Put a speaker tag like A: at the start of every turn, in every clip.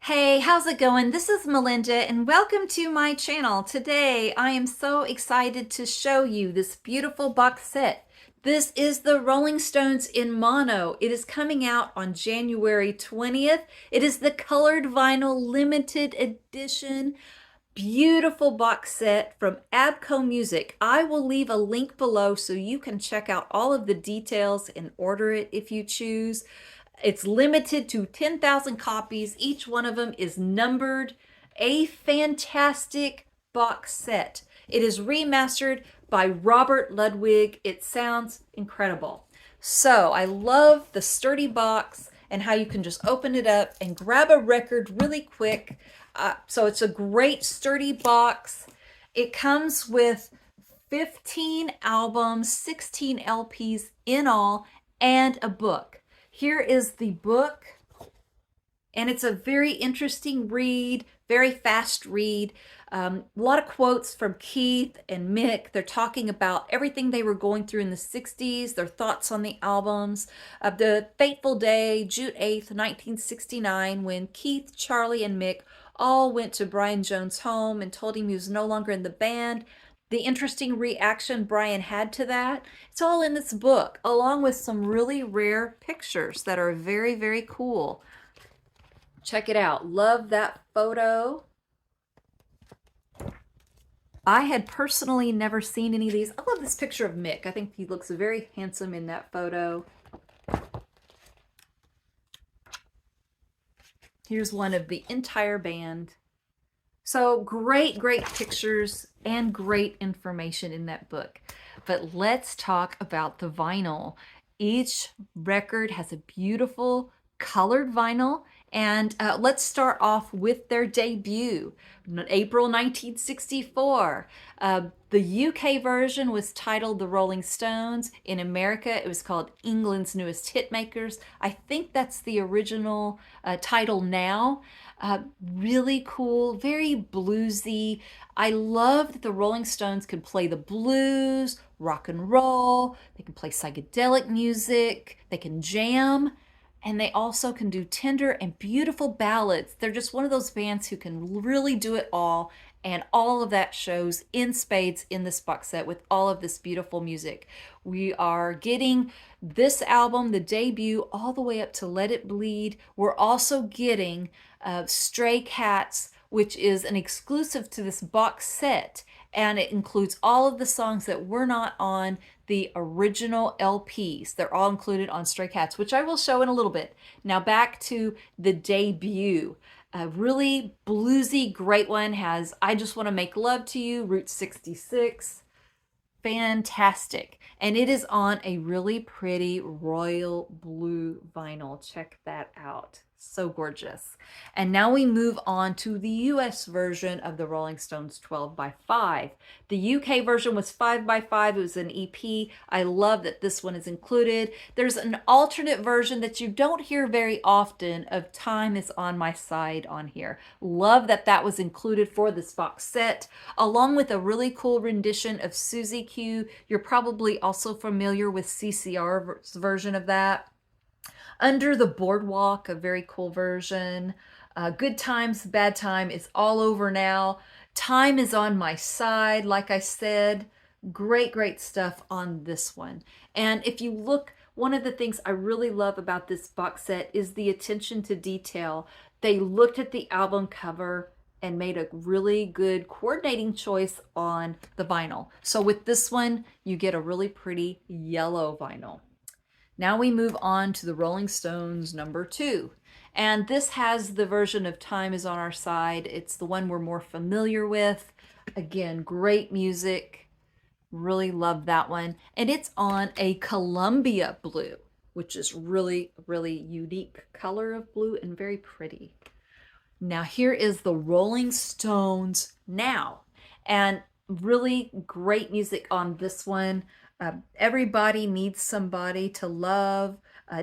A: Hey, how's it going? This is Melinda and welcome to my channel. Today I am so excited to show you this beautiful box set. This is the Rolling Stones in mono. It is coming out on January 20th. It is the colored vinyl limited edition. Beautiful box set from Abco Music. I will leave a link below so you can check out all of the details and order it if you choose. It's limited to 10,000 copies. Each one of them is numbered. A fantastic box set. It is remastered by Robert Ludwig. It sounds incredible. So I love the sturdy box and how you can just open it up and grab a record really quick. So it's a great sturdy box. It comes with 15 albums, 16 LPs in all, and a book. Here is the book, and it's a very interesting read, very fast read. A lot of quotes from Keith and Mick. They're talking about everything they were going through in the 60s, their thoughts on the albums. The fateful day, June 8th, 1969, when Keith, Charlie, and Mick all went to Brian Jones' home and told him he was no longer in the band. The interesting reaction Brian had to that. It's all in this book, along with some really rare pictures that are very, very cool. Check it out. Love that photo. I had personally never seen any of these. I love this picture of Mick. I think he looks very handsome in that photo. Here's one of the entire band. So great, great pictures and great information in that book. But let's talk about the vinyl. Each record has a beautiful colored vinyl. And let's start off with their debut, April 1964. The UK version was titled The Rolling Stones. In America, it was called England's Newest Hitmakers. I think that's the original title now. Really cool, very bluesy. I love that the Rolling Stones can play the blues, rock and roll, they can play psychedelic music, they can jam, and they also can do tender and beautiful ballads. They're just one of those bands who can really do it all, and all of that shows in spades in this box set with all of this beautiful music. We are getting this album, the debut, all the way up to Let It Bleed. We're also getting Stray Cats, which is an exclusive to this box set, and it includes all of the songs that were not on the original LPs. They're all included on Stray Cats, which I will show in a little bit. Now back to the debut. A really bluesy, great one has I Just Want to Make Love to You, Route 66. Fantastic. And it is on a really pretty royal blue vinyl. Check that out. So gorgeous. And now we move on to the US version of the Rolling Stones 12 by 5. The UK version was 5 by 5. It was an EP. I love that this one is included. There's an alternate version that you don't hear very often of Time Is on My Side on here. Love that that was included for this box set, along with a really cool rendition of Susie Q. You're probably also familiar with CCR's version of that. Under the Boardwalk, a very cool version. Good Times, Bad Time is all over now. Time Is on My Side, like I said. Great, great stuff on this one. And if you look, one of the things I really love about this box set is the attention to detail. They looked at the album cover and made a really good coordinating choice on the vinyl. So with this one, you get a really pretty yellow vinyl. Now we move on to the Rolling Stones number 2. And this has the version of Time Is on Our Side. It's the one we're more familiar with. Again, great music. Really love that one. And it's on a Columbia blue, which is really, really unique color of blue and very pretty. Now here is the Rolling Stones Now. And really great music on this one. Everybody Needs Somebody to Love.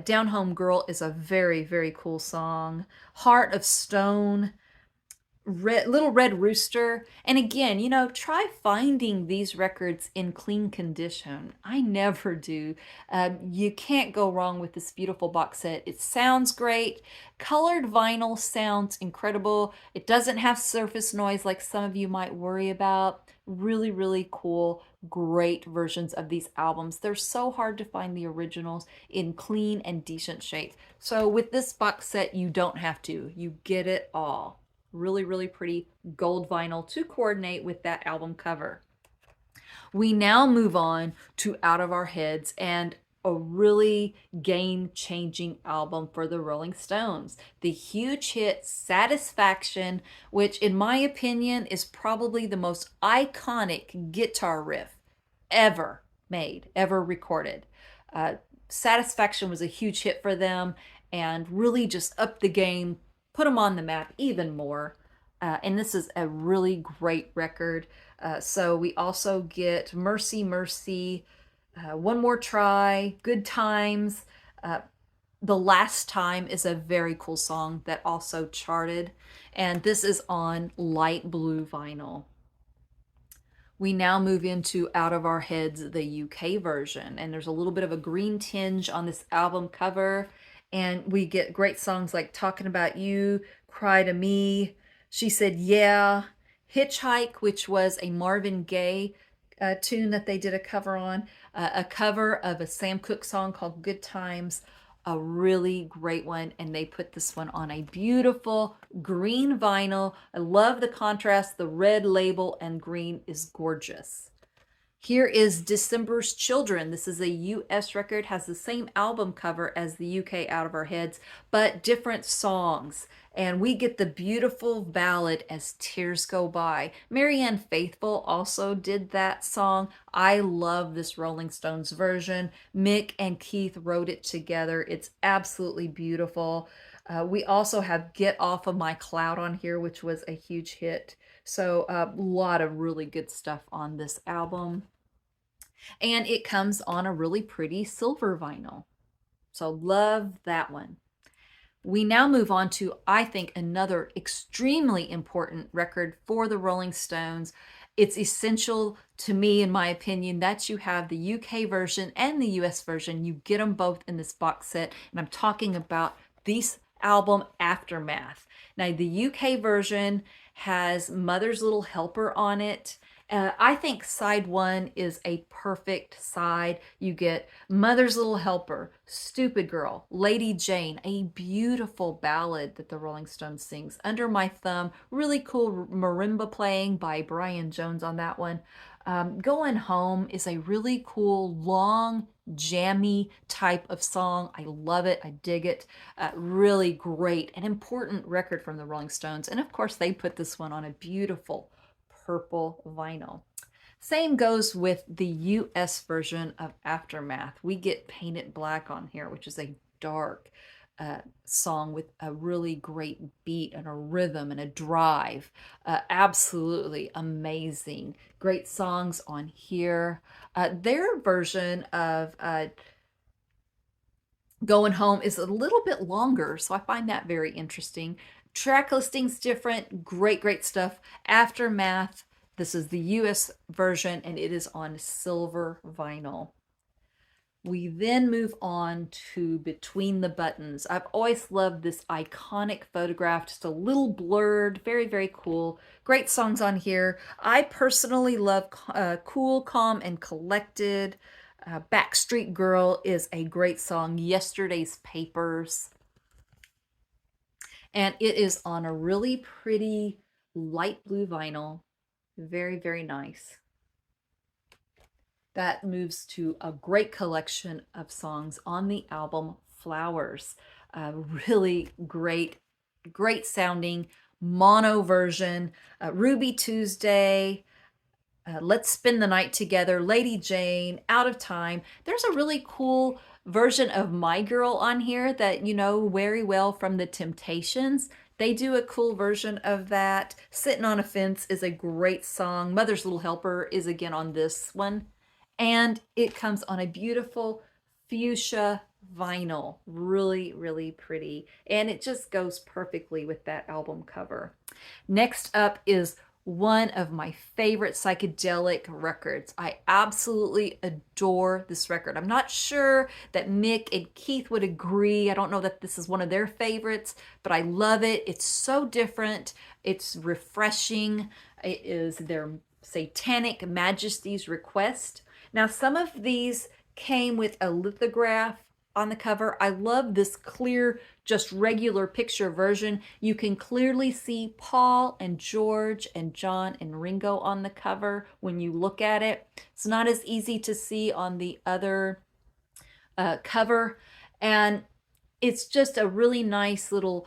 A: Down Home Girl is a very, very cool song. Heart of Stone. Little Red Rooster. And again, try finding these records in clean condition. I never do. You can't go wrong with this beautiful box set. It sounds great. Colored vinyl sounds incredible. It doesn't have surface noise like some of you might worry about. Really, really cool, great versions of these albums. They're so hard to find the originals in clean and decent shape. So with this box set, you don't have to. You get it all. Really, really pretty gold vinyl to coordinate with that album cover. We now move on to Out of Our Heads and a really game-changing album for the Rolling Stones. The huge hit Satisfaction, which in my opinion is probably the most iconic guitar riff ever made, ever recorded. Satisfaction was a huge hit for them and really just upped the game, put them on the map even more. And this is a really great record. So we also get Mercy, Mercy, One More Try, Good Times. The Last Time is a very cool song that also charted. And this is on light blue vinyl. We now move into Out of Our Heads, the UK version. And there's a little bit of a green tinge on this album cover. And we get great songs like Talking About You, Cry to Me, She Said Yeah, Hitchhike, which was a Marvin Gaye tune that they did a cover on, a cover of a Sam Cooke song called Good Times, a really great one. And they put this one on a beautiful green vinyl. I love the contrast. The red label and green is gorgeous. Here is December's Children. This is a US record, has the same album cover as the UK Out of Our Heads, but different songs. And we get the beautiful ballad As Tears Go By. Marianne Faithfull also did that song. I love this Rolling Stones version. Mick and Keith wrote it together. It's absolutely beautiful. We also have Get Off of My Cloud on here, which was a huge hit. So a lot of really good stuff on this album. And it comes on a really pretty silver vinyl. So love that one. We now move on to, I think, another extremely important record for the Rolling Stones. It's essential to me, in my opinion, that you have the UK version and the US version. You get them both in this box set. And I'm talking about this album, Aftermath. Now, the UK version has Mother's Little Helper on it. I think side one is a perfect side. You get Mother's Little Helper, Stupid Girl, Lady Jane, a beautiful ballad that the Rolling Stones sings. Under My Thumb, really cool marimba playing by Brian Jones on that one. Going Home is a really cool, long, jammy type of song. I love it. I dig it. Really great and important record from the Rolling Stones. And of course, they put this one on a beautiful purple vinyl. Same goes with the US version of Aftermath. We get Painted Black on here, which is a dark song with a really great beat and a rhythm and a drive. Absolutely amazing. Great songs on here. Their version of Going Home is a little bit longer, so I find that very interesting. Track listing's different. Great, great stuff. Aftermath. This is the US version, and it is on silver vinyl. We then move on to Between the Buttons. I've always loved this iconic photograph, just a little blurred, very, very cool. Great songs on here. I personally love Cool, Calm, and Collected. Backstreet Girl is a great song. Yesterday's Papers. And it is on a really pretty light blue vinyl. Very, very nice. That moves to a great collection of songs on the album Flowers. Really great, great sounding mono version. Ruby Tuesday, Let's Spend the Night Together, Lady Jane, Out of Time. There's a really cool version of My Girl on here that you know very well from the Temptations. They do a cool version of that. Sitting on a Fence is a great song. Mother's Little Helper is again on this one. And it comes on a beautiful fuchsia vinyl. Really, really pretty. And it just goes perfectly with that album cover. Next up is one of my favorite psychedelic records. I absolutely adore this record. I'm not sure that Mick and Keith would agree. I don't know that this is one of their favorites, but I love it. It's so different. It's refreshing. It is their Satanic Majesty's Request. Now, some of these came with a lithograph on the cover. I love this clear, just regular picture version. You can clearly see Paul and George and John and Ringo on the cover when you look at it. It's not as easy to see on the other cover. And it's just a really nice little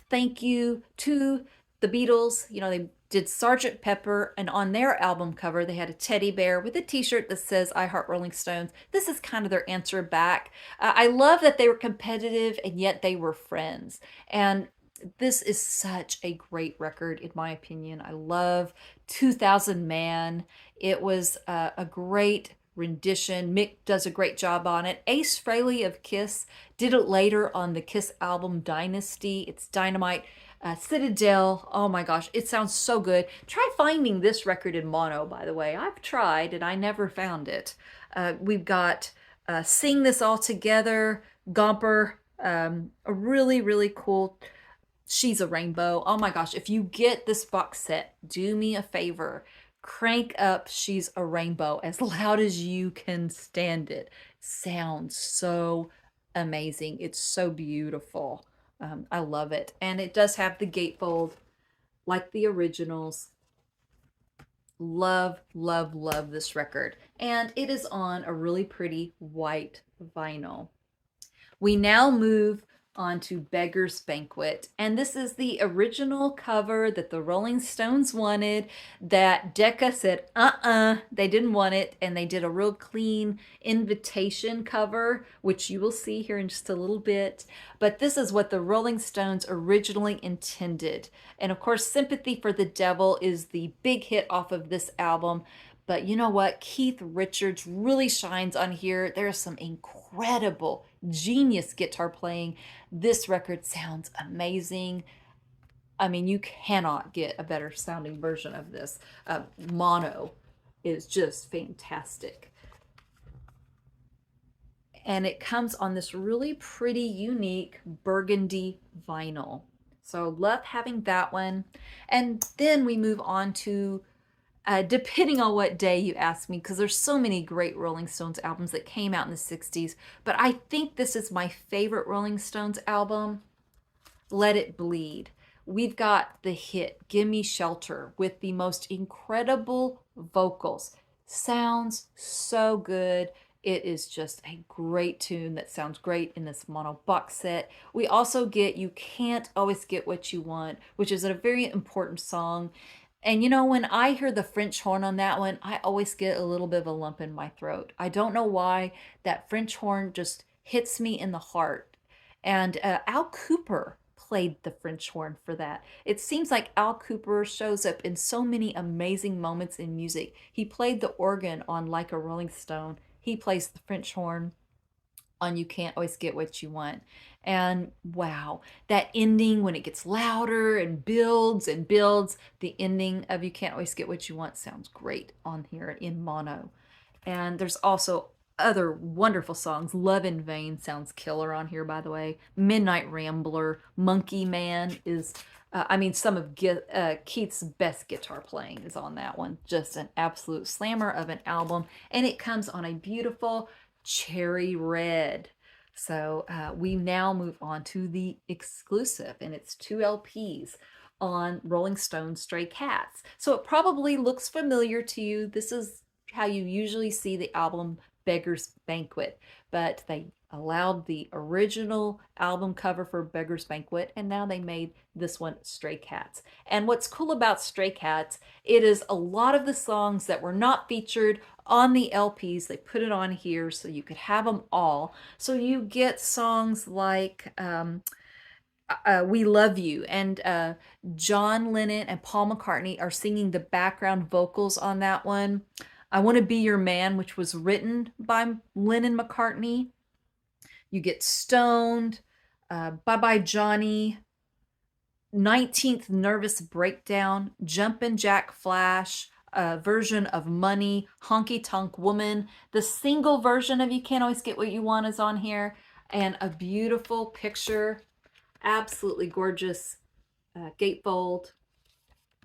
A: thank you to the Beatles. You know, they did Sgt. Pepper, and on their album cover, they had a teddy bear with a t-shirt that says I Heart Rolling Stones. This is kind of their answer back. I love that they were competitive and yet they were friends. And this is such a great record, in my opinion. I love 2000 Man. It was a great rendition. Mick does a great job on it. Ace Frehley of Kiss did it later on the Kiss album Dynasty. It's Dynamite. Citadel, oh my gosh, it sounds so good. Try finding this record in mono, by the way. I've tried and I never found it. We've got Sing This All Together, Gomper, a really, really cool She's a Rainbow. Oh my gosh, if you get this box set, do me a favor. Crank up She's a Rainbow as loud as you can stand it. Sounds so amazing. It's so beautiful. I love it. And it does have the gatefold like the originals. Love, love, love this record. And it is on a really pretty white vinyl. We now move on to Beggars Banquet. And this is the original cover that the Rolling Stones wanted, that Decca said, they didn't want it. And they did a real clean invitation cover, which you will see here in just a little bit. But this is what the Rolling Stones originally intended. And of course, Sympathy for the Devil is the big hit off of this album. But you know what? Keith Richards really shines on here. There's some incredible, genius guitar playing. This record sounds amazing. I mean, you cannot get a better sounding version of this. Mono is just fantastic. And it comes on this really pretty, unique burgundy vinyl. So love having that one. And then we move on to depending on what day you ask me, because there's so many great Rolling Stones albums that came out in the 60s, but I think this is my favorite Rolling Stones album, Let It Bleed. We've got the hit, Gimme Shelter, with the most incredible vocals. Sounds so good. It is just a great tune that sounds great in this mono box set. We also get You Can't Always Get What You Want, which is a very important song. And you know, when I hear the French horn on that one, I always get a little bit of a lump in my throat. I don't know why. That French horn just hits me in the heart. And Al Cooper played the French horn for that. It seems like Al Cooper shows up in so many amazing moments in music. He played the organ on Like a Rolling Stone. He plays the French horn on You Can't Always Get What You Want. And wow, that ending when it gets louder and builds, the ending of You Can't Always Get What You Want sounds great on here in mono. And there's also other wonderful songs. Love in Vain sounds killer on here, by the way. Midnight Rambler, Monkey Man is, some of Keith's best guitar playing is on that one. Just an absolute slammer of an album. And it comes on a beautiful cherry red. So we now move on to the exclusive, and it's 2 LPs on Rolling Stone Stray Cats. So it probably looks familiar to you. This is how you usually see the album Beggars Banquet, but they allowed the original album cover for Beggars Banquet, and now they made this one Stray Cats. And what's cool about Stray Cats, it is a lot of the songs that were not featured on the LPs, they put it on here so you could have them all. So you get songs like We Love You, and John Lennon and Paul McCartney are singing the background vocals on that one. I Want to Be Your Man, which was written by Lennon McCartney. You get Stoned, Bye Bye Johnny, 19th Nervous Breakdown, Jumpin' Jack Flash, a version of Money, Honky Tonk Woman. The single version of You Can't Always Get What You Want is on here, and a beautiful picture, absolutely gorgeous gatefold.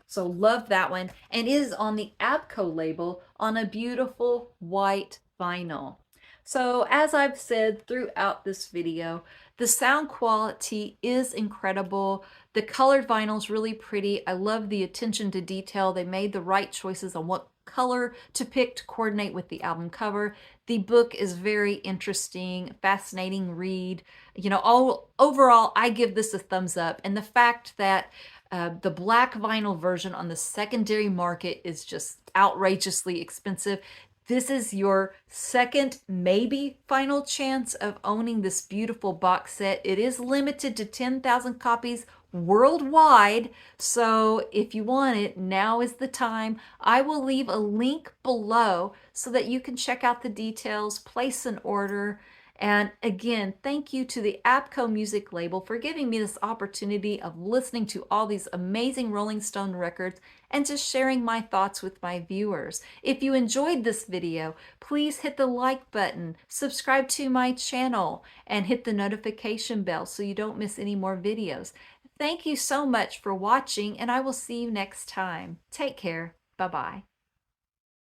A: So love that one, and it is on the Abco label on a beautiful white vinyl. So as I've said throughout this video, the sound quality is incredible. The colored vinyl is really pretty. I love the attention to detail. They made the right choices on what color to pick to coordinate with the album cover. The book is very interesting, fascinating read. You know, overall, I give this a thumbs up. And the fact that the black vinyl version on the secondary market is just outrageously expensive. This is your second, maybe final chance of owning this beautiful box set. It is limited to 10,000 copies worldwide, so if you want it, now is the time. I will leave a link below so that you can check out the details, place an order. And again, thank you to the Abco Music label for giving me this opportunity of listening to all these amazing Rolling Stone records and just sharing my thoughts with my viewers. If you enjoyed this video, please hit the like button, subscribe to my channel, and hit the notification bell so you don't miss any more videos. Thank you so much for watching, and I will see you next time. Take care. Bye-bye.